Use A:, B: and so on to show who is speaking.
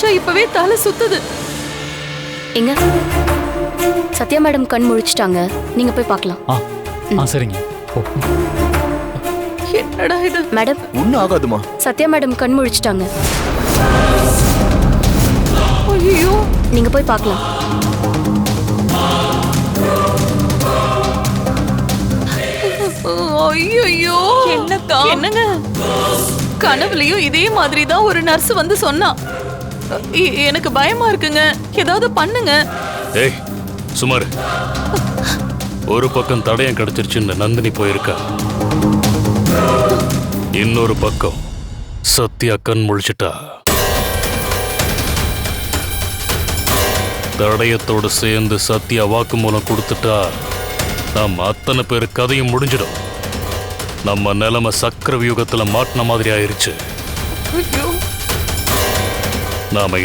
A: நினைச்சா இப்பவே தலை சுத்துது.
B: எங்க சத்யா மேடம் கண் முழிச்சிட்டாங்க, நீங்க போய் பார்க்கலாம்.
C: சரிங்க.
A: என்னடா இது?
B: மேடம்
D: ஒன்னும் ஆகாதுமா.
B: சத்யா மேடம் கண் முழிச்சிட்டாங்க,
A: ஐயோ
B: நீங்க போய் பார்க்கலாம்.
A: ஐயோ என்னங்க கனவுலயும் இதே மாதிரி தான் ஒரு நர்ஸ் வந்து சொன்னா. எனக்கு பயமா இருக்குங்க, ஏதாவது பண்ணுங்க.
E: ஏய் சுமார், ஒரு பக்கம் தடயம் கிடைச்சிருச்சுன்னு நந்தினி போயிருக்கா, இன்னொரு பக்கம் சத்யா கண் முழிச்சிட்டா. தடயத்தோடு சேர்ந்து சத்யா வாக்குமூலம் கொடுத்துட்டா நம்ம அத்தனை பேர் கதையும் முடிஞ்சிடும். நம்ம நிலைமை சக்கர வியூகத்துல மாட்டின மாதிரி ஆயிருச்சு. நாம